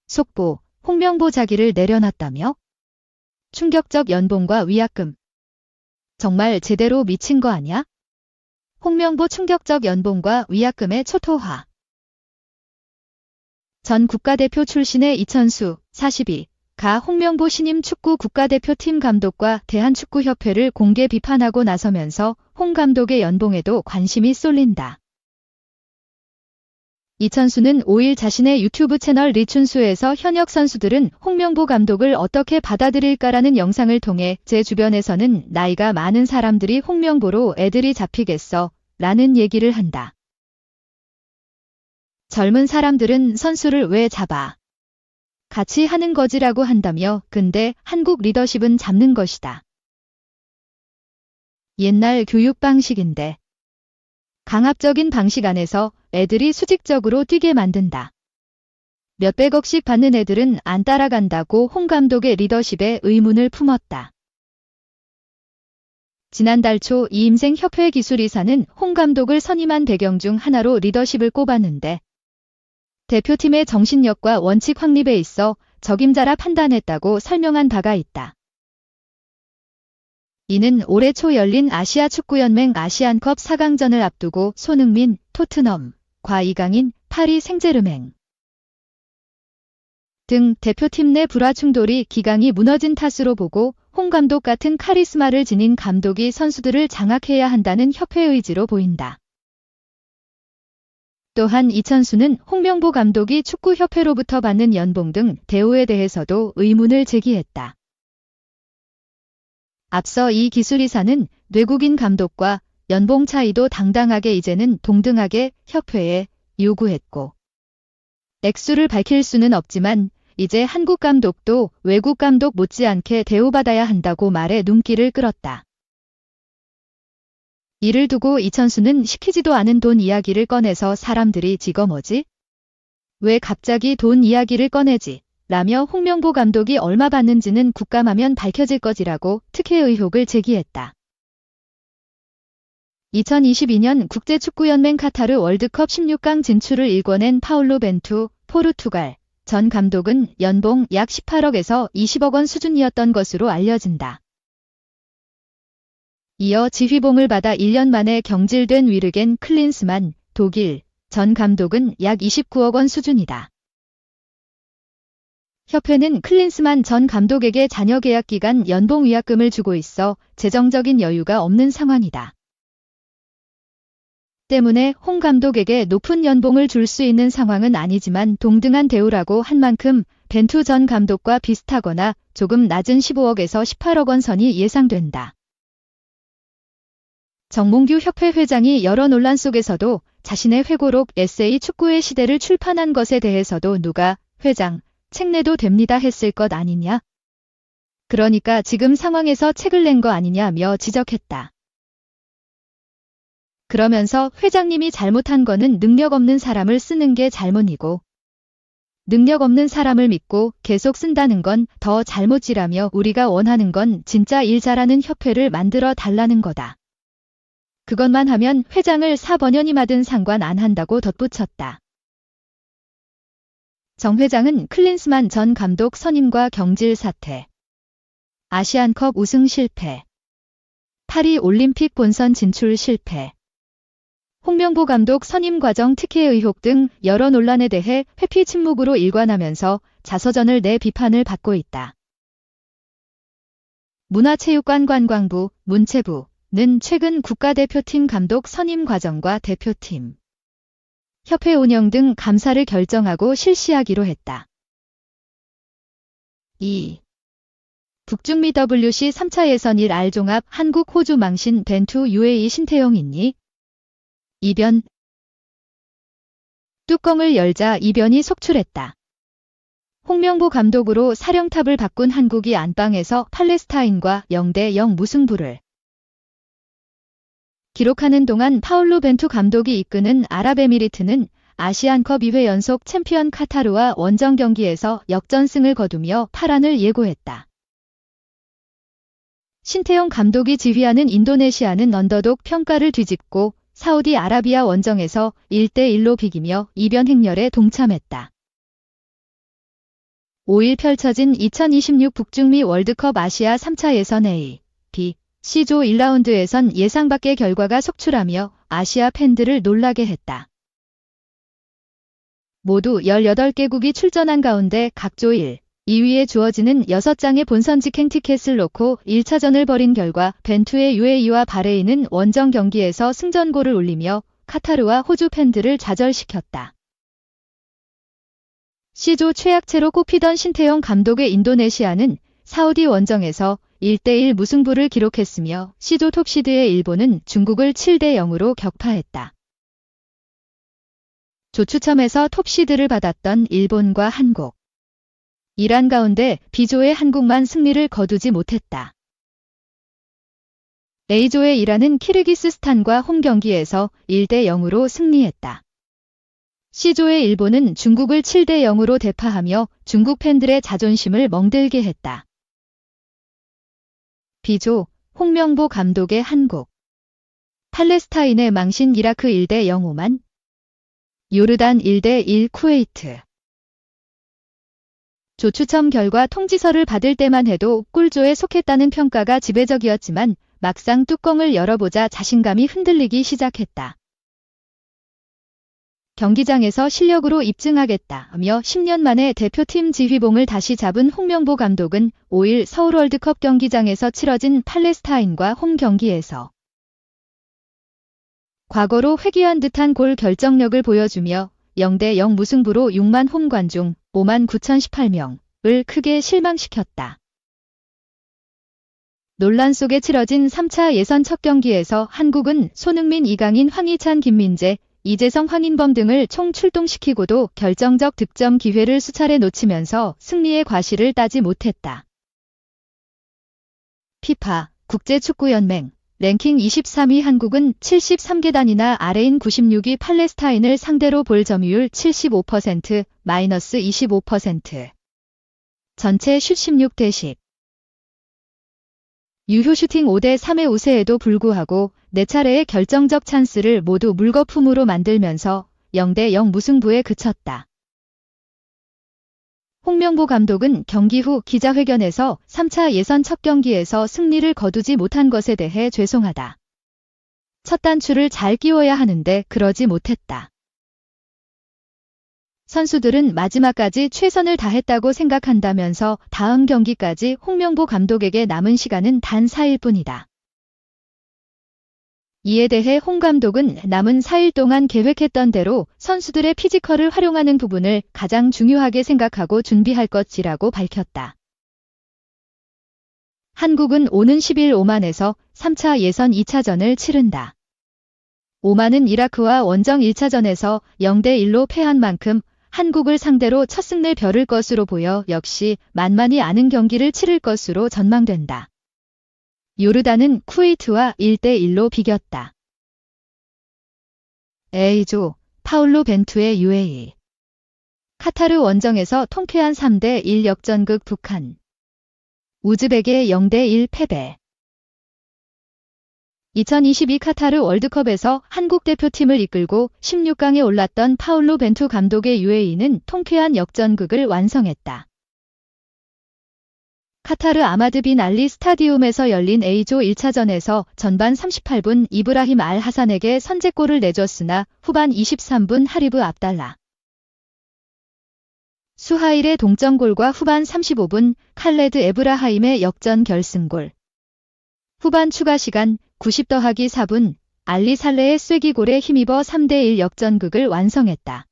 속보, 홍명보 자기를 내려놨다며? 충격적 연봉과 위약금. 정말 제대로 미친 거 아냐? 홍명보 충격적 연봉과 위약금의 초토화. 전 국가대표 출신의 이천수, 42가 홍명보 신임 축구 국가대표팀 감독과 대한축구협회를 공개 비판하고 나서면서 홍 감독의 연봉에도 관심이 쏠린다. 이천수는 5일 자신의 유튜브 채널 리춘수에서 현역 선수들은 홍명보 감독을 어떻게 받아들일까라는 영상을 통해 제 주변에서는 나이가 많은 사람들이 홍명보로 애들이 잡히겠어 라는 얘기를 한다. 젊은 사람들은 선수를 왜 잡아? 같이 하는 거지라고 한다며 근데 한국 리더십은 잡는 것이다. 옛날 교육 방식인데. 강압적인 방식 안에서 애들이 수직적으로 뛰게 만든다. 몇백억씩 받는 애들은 안 따라간다고 홍 감독의 리더십에 의문을 품었다. 지난달 초 이임생 협회 기술이사는 홍 감독을 선임한 배경 중 하나로 리더십을 꼽았는데 대표팀의 정신력과 원칙 확립에 있어 적임자라 판단했다고 설명한 바가 있다. 이는 올해 초 열린 아시아축구연맹 아시안컵 4강전을 앞두고 손흥민, 토트넘과 이강인, 파리 생제르맹 등 대표팀 내 불화 충돌이 기강이 무너진 탓으로 보고 홍 감독 같은 카리스마를 지닌 감독이 선수들을 장악해야 한다는 협회 의지로 보인다. 또한 이천수는 홍명보 감독이 축구협회로부터 받는 연봉 등 대우에 대해서도 의문을 제기했다. 앞서 이 기술이사는 외국인 감독과 연봉 차이도 당당하게 이제는 동등하게 협회에 요구했고 액수를 밝힐 수는 없지만 이제 한국 감독도 외국 감독 못지않게 대우받아야 한다고 말해 눈길을 끌었다. 이를 두고 이천수는 시키지도 않은 돈 이야기를 꺼내서 사람들이 지거 뭐지? 왜 갑자기 돈 이야기를 꺼내지? 라며 홍명보 감독이 얼마 받는지는 국감하면 밝혀질 거지라고 특혜 의혹을 제기했다. 2022년 국제축구연맹 카타르 월드컵 16강 진출을 일궈낸 파울로 벤투, 포르투갈 전 감독은 연봉 약 18억에서 20억 원 수준이었던 것으로 알려진다. 이어 지휘봉을 받아 1년 만에 경질된 위르겐 클린스만, 독일 전 감독은 약 29억 원 수준이다. 협회는 클린스만 전 감독에게 잔여 계약 기간 연봉 위약금을 주고 있어 재정적인 여유가 없는 상황이다. 때문에 홍 감독에게 높은 연봉을 줄 수 있는 상황은 아니지만 동등한 대우라고 한 만큼 벤투 전 감독과 비슷하거나 조금 낮은 15억에서 18억 원 선이 예상된다. 정몽규 협회 회장이 여러 논란 속에서도 자신의 회고록 에세이 축구의 시대를 출판한 것에 대해서도 누가 회장 책 내도 됩니다 했을 것 아니냐? 그러니까 지금 상황에서 책을 낸 거 아니냐며 지적했다. 그러면서 회장님이 잘못한 거는 능력 없는 사람을 쓰는 게 잘못이고 능력 없는 사람을 믿고 계속 쓴다는 건 더 잘못이라며 우리가 원하는 건 진짜 일 잘하는 협회를 만들어 달라는 거다. 그것만 하면 회장을 사번연이 맡은 상관 안 한다고 덧붙였다. 정 회장은 클린스만 전 감독 선임과 경질 사태, 아시안컵 우승 실패, 파리 올림픽 본선 진출 실패, 홍명보 감독 선임 과정 특혜 의혹 등 여러 논란에 대해 회피 침묵으로 일관하면서 자서전을 내 비판을 받고 있다. 문화체육관관광부, 문체부는 최근 국가대표팀 감독 선임 과정과 대표팀, 협회 운영 등 감사를 결정하고 실시하기로 했다. 2. 북중미 WC 3차 예선 1알 종합 한국 호주 망신 벤투 UAE 신태용 있니? 이변. 뚜껑을 열자 이변이 속출했다. 홍명보 감독으로 사령탑을 바꾼 한국이 안방에서 팔레스타인과 0대0 무승부를 기록하는 동안 파울로 벤투 감독이 이끄는 아랍에미리트는 아시안컵 2회 연속 챔피언 카타르와 원정 경기에서 역전승을 거두며 8안을 예고했다. 신태용 감독이 지휘하는 인도네시아는 언더독 평가를 뒤집고 사우디아라비아 원정에서 1대1로 비기며 이변 행렬에 동참했다. 5일 펼쳐진 2026 북중미 월드컵 아시아 3차 예선 A, B, C조 1라운드에선 예상 밖의 결과가 속출하며 아시아 팬들을 놀라게 했다. 모두 18개국이 출전한 가운데 각조 1, 2위에 주어지는 6장의 본선 직행 티켓을 놓고 1차전을 벌인 결과 벤투의 UAE와 바레인은 원정 경기에서 승전골을 올리며 카타르와 호주 팬들을 좌절시켰다. C조 최약체로 꼽히던 신태용 감독의 인도네시아는 사우디 원정에서 1대1 무승부를 기록했으며 C조 톱시드의 일본은 중국을 7대0으로 격파했다. 조추첨에서 톱시드를 받았던 일본과 한국. 이란 가운데 B조의 한국만 승리를 거두지 못했다. A조의 이란은 키르기스스탄과 홈 경기에서 1대0으로 승리했다. C조의 일본은 중국을 7대0으로 대파하며 중국 팬들의 자존심을 멍들게 했다. B조, 홍명보 감독의 한국. 팔레스타인의 망신 이라크 1대0 오만. 요르단 1대1 쿠웨이트. 조추첨 결과 통지서를 받을 때만 해도 꿀조에 속했다는 평가가 지배적이었지만 막상 뚜껑을 열어보자 자신감이 흔들리기 시작했다. 경기장에서 실력으로 입증하겠다며 10년 만에 대표팀 지휘봉을 다시 잡은 홍명보 감독은 5일 서울 월드컵 경기장에서 치러진 팔레스타인과 홈 경기에서 과거로 회귀한 듯한 골 결정력을 보여주며 0대0 무승부로 6만 홈 관중 5만 9,018명을 크게 실망시켰다. 논란 속에 치러진 3차 예선 첫 경기에서 한국은 손흥민, 이강인, 황희찬, 김민재, 이재성, 황인범 등을 총 출동시키고도 결정적 득점 기회를 수차례 놓치면서 승리의 과실을 따지 못했다. 피파 국제축구연맹 랭킹 23위 한국은 73계단이나 아래인 96위 팔레스타인을 상대로 볼 점유율 75%, 마이너스 25%. 전체 슛 16대 10. 유효 슈팅 5대 3의 우세에도 불구하고 4차례의 결정적 찬스를 모두 물거품으로 만들면서 0대0 무승부에 그쳤다. 홍명보 감독은 경기 후 기자회견에서 3차 예선 첫 경기에서 승리를 거두지 못한 것에 대해 죄송하다. 첫 단추를 잘 끼워야 하는데 그러지 못했다. 선수들은 마지막까지 최선을 다했다고 생각한다면서 다음 경기까지 홍명보 감독에게 남은 시간은 단 4일 뿐이다. 이에 대해 홍 감독은 남은 4일 동안 계획했던 대로 선수들의 피지컬을 활용하는 부분을 가장 중요하게 생각하고 준비할 것이라고 밝혔다. 한국은 오는 10일 오만에서 3차 예선 2차전을 치른다. 오만은 이라크와 원정 1차전에서 0대1로 패한 만큼 한국을 상대로 첫 승를 벼를 것으로 보여 역시 만만히 않은 경기를 치를 것으로 전망된다. 요르단은 쿠웨이트와 1대1로 비겼다. A조, 파울로 벤투의 UAE. 카타르 원정에서 통쾌한 3대1 역전극 북한. 우즈벡의 0대1 패배. 2022 카타르 월드컵에서 한국 대표팀을 이끌고 16강에 올랐던 파울로 벤투 감독의 UAE는 통쾌한 역전극을 완성했다. 카타르 아마드 빈 알리 스타디움에서 열린 A조 1차전에서 전반 38분 이브라힘 알 하산에게 선제골을 내줬으나 후반 23분 하리브 압달라 수하일의 동점골과 후반 35분 칼레드 에브라하임의 역전 결승골. 후반 추가 시간 90+4분 알리 살레의 쐐기골에 힘입어 3대1 역전극을 완성했다.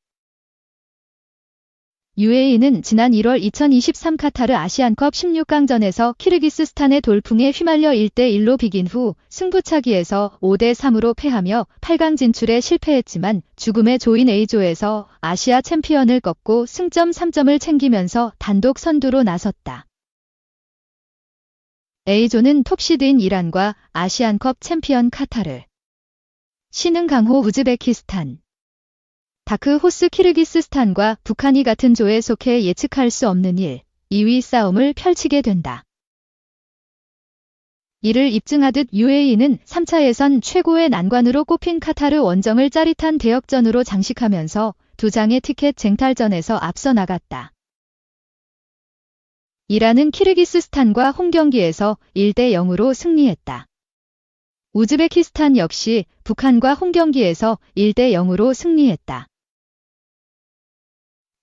UAE는 지난 1월 2023 카타르 아시안컵 16강전에서 키르기스스탄의 돌풍에 휘말려 1대1로 비긴 후 승부차기에서 5대3으로 패하며 8강 진출에 실패했지만 죽음의 조인 A조에서 아시아 챔피언을 꺾고 승점 3점을 챙기면서 단독 선두로 나섰다. A조는 톱시드인 이란과 아시안컵 챔피언 카타르, 신흥 강호 우즈베키스탄, 다크 호스 키르기스스탄과 북한이 같은 조에 속해 예측할 수 없는 1, 2위 싸움을 펼치게 된다. 이를 입증하듯 UAE는 3차 예선 최고의 난관으로 꼽힌 카타르 원정을 짜릿한 대역전으로 장식하면서 2장의 티켓 쟁탈전에서 앞서 나갔다. 이란은 키르기스스탄과 홈경기에서 1대 0으로 승리했다. 우즈베키스탄 역시 북한과 홈경기에서 1대 0으로 승리했다.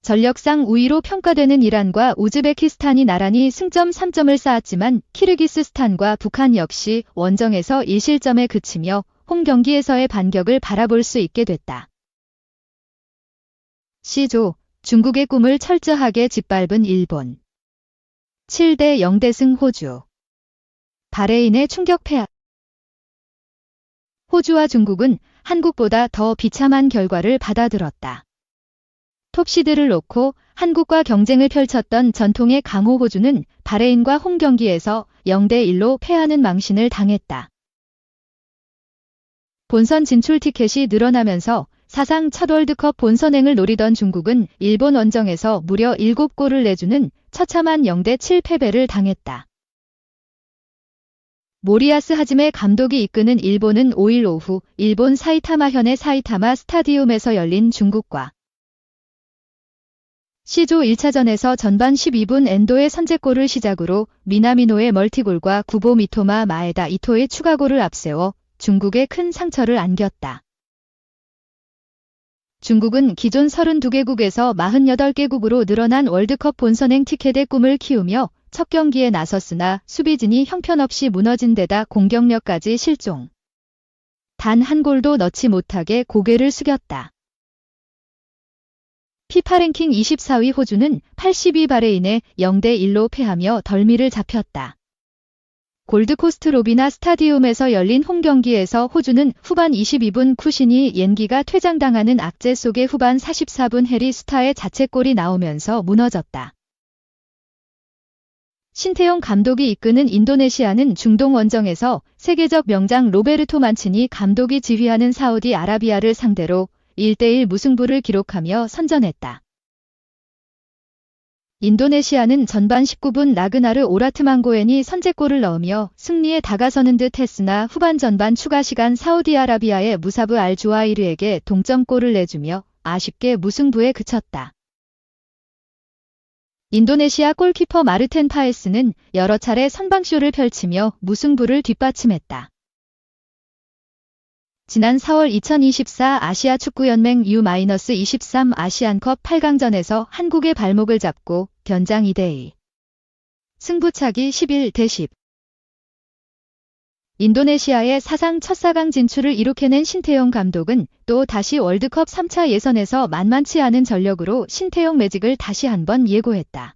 전력상 우위로 평가되는 이란과 우즈베키스탄이 나란히 승점 3점을 쌓았지만 키르기스스탄과 북한 역시 원정에서 1실점에 그치며 홈경기에서의 반격을 바라볼 수 있게 됐다. C조, 중국의 꿈을 철저하게 짓밟은 일본. 7대 0대승 호주. 바레인의 충격 패하. 호주와 중국은 한국보다 더 비참한 결과를 받아들었다. 톱시드를 놓고 한국과 경쟁을 펼쳤던 전통의 강호 호주는 바레인과 홈경기에서 0대 1로 패하는 망신을 당했다. 본선 진출 티켓이 늘어나면서 사상 첫 월드컵 본선행을 노리던 중국은 일본 원정에서 무려 7골을 내주는 처참한 0대 7 패배를 당했다. 모리야스 하지메 감독이 이끄는 일본은 5일 오후 일본 사이타마현의 사이타마 스타디움에서 열린 중국과 C조 1차전에서 전반 12분 엔도의 선제골을 시작으로 미나미노의 멀티골과 구보 미토마 마에다 이토의 추가골을 앞세워 중국에 큰 상처를 안겼다. 중국은 기존 32개국에서 48개국으로 늘어난 월드컵 본선행 티켓의 꿈을 키우며 첫 경기에 나섰으나 수비진이 형편없이 무너진 데다 공격력까지 실종. 단 한 골도 넣지 못하게 고개를 숙였다. 피파 랭킹 24위 호주는 82 바레인에 0대 1로 패하며 덜미를 잡혔다. 골드코스트 로비나 스타디움에서 열린 홈경기에서 호주는 후반 22분 쿠시니 옌기가 퇴장당하는 악재 속에 후반 44분 해리 스타의 자책골이 나오면서 무너졌다. 신태용 감독이 이끄는 인도네시아는 중동 원정에서 세계적 명장 로베르토 만치니 감독이 지휘하는 사우디아라비아를 상대로 1대1 무승부를 기록하며 선전했다. 인도네시아는 전반 19분 나그나르 오라트망고엔이 선제골을 넣으며 승리에 다가서는 듯 했으나 후반 전반 추가 시간 사우디아라비아의 무사브 알 주아이르에게 동점골을 내주며 아쉽게 무승부에 그쳤다. 인도네시아 골키퍼 마르텐 파에스는 여러 차례 선방쇼를 펼치며 무승부를 뒷받침했다. 지난 4월 2024 아시아 축구연맹 U-23 아시안컵 8강전에서 한국의 발목을 잡고 변장 2대2. 승부차기 11대 10. 인도네시아의 사상 첫 4강 진출을 이룩해낸 신태용 감독은 또 다시 월드컵 3차 예선에서 만만치 않은 전력으로 신태용 매직을 다시 한번 예고했다.